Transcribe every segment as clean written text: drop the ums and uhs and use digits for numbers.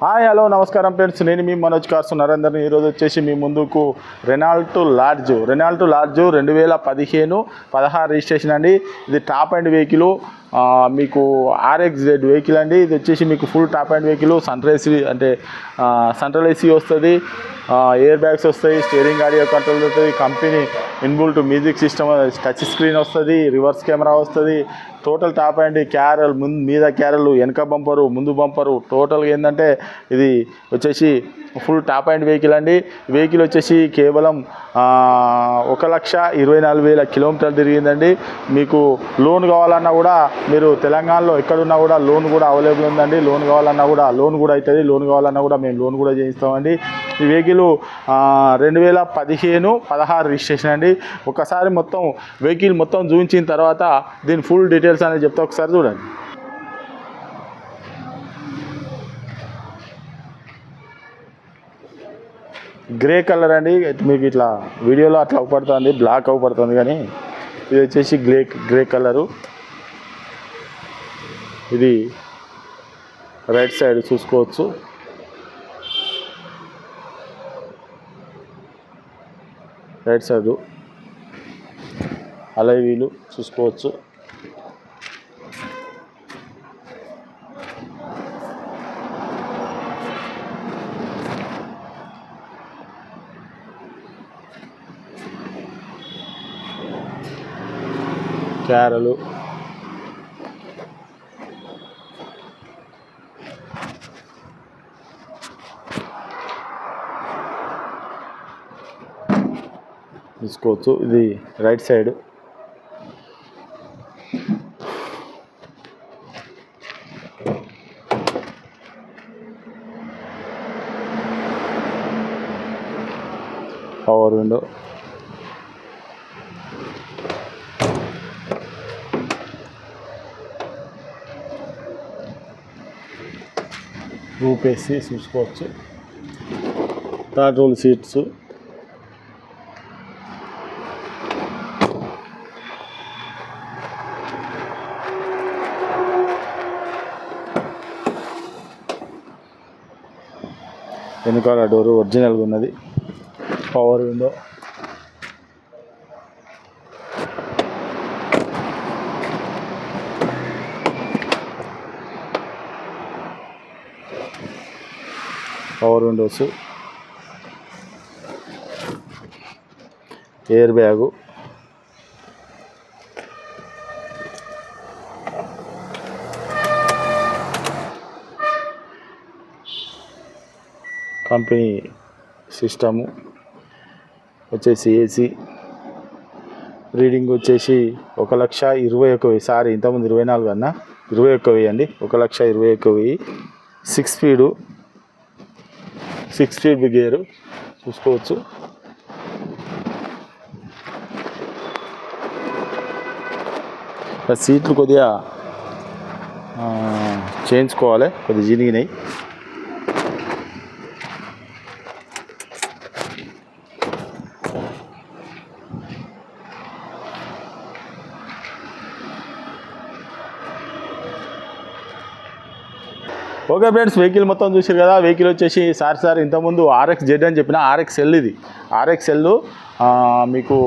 Hi hello నమస్కారం friends, నేను మీ Manoj cars నరేందర్ని. ఈరోజు వచ్చేసి మీ ముందుకు రెనాల్టో లార్జ్ 2015-16 రిజిస్ట్రేషన్ అండి. ఇది టాప్ అండ్ వెహికల్, మీకు RXZ వెహికల్ అండి. ఇది వచ్చేసి మీకు full top and vehicle, central AC వస్తుంది, ఎయిర్ బ్యాగ్స్ వస్తాయి, స్టీరింగ్ ఆడియో కంట్రోల్ వస్తుంది, company inbuilt music system, touch screen వస్తుంది, రివర్స్ కెమెరా వస్తుంది. టోటల్ టాప్ అండ్ క్యారల్ మీద క్యారల్, వెనక బంపరు, ముందు బంపరు, టోటల్గా ఏంటంటే ఇది వచ్చేసి ఫుల్ టాప్ అండ్ వెహికల్ అండి. వెహికల్ వచ్చేసి కేవలం 1,24,000 కిలోమీటర్లు తిరిగిందండి. మీకు లోన్ కావాలన్నా కూడా మీరు తెలంగాణలో ఎక్కడున్నా కూడా లోన్ కూడా అవైలబుల్ ఉందండి. లోన్ కావాలన్నా కూడా లోన్ కూడా అవుతుంది. లోన్ కావాలన్నా కూడా మేము లోన్ కూడా చేయిస్తామండి. ఈ వెహికల్ 2015-16 రిజిస్ట్రేషన్ అండి. ఒకసారి మొత్తం వెహికల్ మొత్తం చూపించిన తర్వాత దీని ఫుల్ డీటెయిల్స్ అనేది చెప్తా, ఒకసారి చూడండి. గ్రే కలర్ అండి. మీకు ఇట్లా వీడియోలో అట్లా అవపడుతుంది, బ్లాక్ అవపడుతుంది, కానీ ఇది వచ్చేసి గ్రే కలరు. ఇది రైట్ సైడ్ చూసుకోవచ్చు. రైట్ సైడు అలై వీలు చూసుకోవచ్చు. క్యారలు, తీసుకోవచ్చు. ఇది రైట్ సైడ్. పవర్ విండో, రూప్ ఏసీ చూసుకోవచ్చు. థర్డ్ రోల్ సీట్స్, వెనుకాల డోరు ఒరిజినల్గా ఉన్నది. Power window, power Windows, air bag, company system వచ్చేసి ఏసీ. రీడింగ్ వచ్చేసి 1,21,000. సారీ, ఇంతకుముందు 24 అన్నా, 21,000 అండి. 1,21,000. 6 స్పీడ్ గేరు చూసుకోవచ్చు. సీట్లు కొద్దిగా చేయించుకోవాలి, కొద్దిగా జినిగినాయి. ఓకే ఫ్రెండ్స్, వెహికల్ మొత్తం చూసారు కదా. వెహికల్ వచ్చేసి సార్ ఇంతకుముందు RXZ అని చెప్పిన, RXL. ఇది RXL మీకు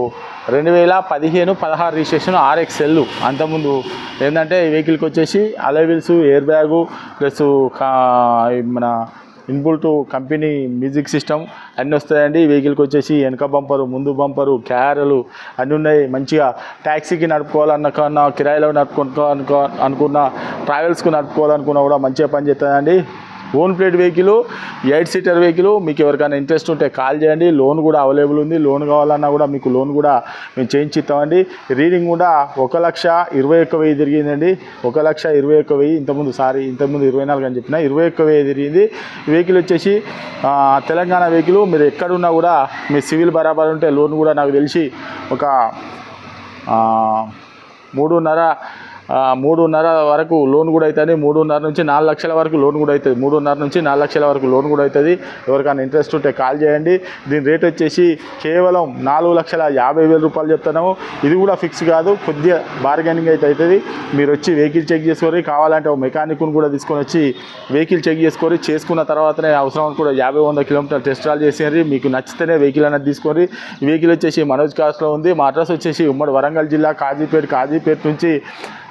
2015-16 రిజిస్ట్రేషన్ RXL. అంతకుముందు ఏంటంటే ఈ వెహికల్కి వచ్చేసి అలై వీల్స్, ఎయిర్ బ్యాగు, ప్లస్ మన ఇన్బుల్ట్ కంపెనీ మ్యూజిక్ సిస్టమ్ అన్నీ వస్తాయండి. ఈ వెహికల్కి వచ్చేసి వెనక బంపరు, ముందు బంపరు, క్యారలు అన్నీ ఉన్నాయి. మంచిగా ట్యాక్సీకి నడుపుకోవాలన్నా, కిరాయిలో అనుకున్న, ట్రావెల్స్కి నడుపుకోవాలనుకున్నా కూడా మంచిగా పని చేస్తుందండి. Own plate vehicle, 8 seater vehicle. మీకు ఎవరికైనా ఇంట్రెస్ట్ ఉంటే కాల్ చేయండి. లోన్ కూడా అవైలబుల్ ఉంది. లోన్ కావాలన్నా కూడా మీకు లోన్ కూడా మేము చేయించిస్తామండి. రీడింగ్ కూడా 1,21,000 తిరిగిందండి. 1,21,000. ఇంతకుముందు 24 అని చెప్పిన, 21,000 తిరిగింది. వెహికల్ వచ్చేసి తెలంగాణ వెహికల్. మీరు ఎక్కడున్నా కూడా మీ సివిల్ బరాబర్ ఉంటే లోన్ కూడా నాకు తెలిసి ఒక 3.5 3.5 వరకు లోన్ కూడా అవుతుంది. 3.5 నుంచి 4 లక్షల వరకు లోన్ కూడా అవుతుంది. 3.5 నుంచి 4 లక్షల వరకు లోన్ కూడా అవుతుంది. ఎవరికైనా ఇంట్రెస్ట్ ఉంటే కాల్ చేయండి. దీని రేట్ వచ్చేసి కేవలం 4,50,000 రూపాయలు చెప్తున్నాము. ఇది కూడా ఫిక్స్ కాదు, కొద్దిగా బార్గెనింగ్ అయితే అవుతుంది. మీరు వచ్చి వెహికల్ చెక్ చేసుకొని కావాలంటే ఒక మెకానిక్ను కూడా తీసుకొని వచ్చి వెహికల్ చెక్ చేసుకొని చేసుకున్న తర్వాతనే అవసరం కూడా 50-100 కిలోమీటర్లు టెస్ట్ డ్రైవ్ చేసేయండి. మీకు నచ్చితేనే వెహికల్ అనేది తీసుకొని. ఈ వెహికల్ వచ్చేసి మనోజ్ కార్స్లో ఉంది. మా అడ్రస్ వచ్చేసి ఉమ్మడి వరంగల్ జిల్లా కాజీపేట నుంచి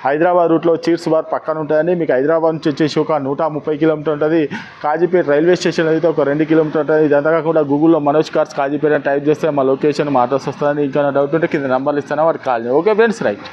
హైదరాబాద్ రూట్లో చీర్స్ బార్ పక్కన ఉంటుందండి. మీకు హైదరాబాద్ నుంచి వచ్చేసి ఒక 130 కిలోమీటర్ ఉంటుంది. కాజీపేట రైల్వే స్టేషన్ అయితే ఒక 2 కిలోమీటర్ ఉంటుంది. ఇదంతా కాకుండా గూగుల్లో మనోజ్ కార్స్ కాజీపేట అని టైప్ చేస్తే మా లొకేషన్ మా అడ్రస్ వస్తుందని. ఇంకా డౌట్ ఉంటే కింద నెంబర్లు ఇస్తాను, వాటికి కాల్ చేయండి. Okay friends, right.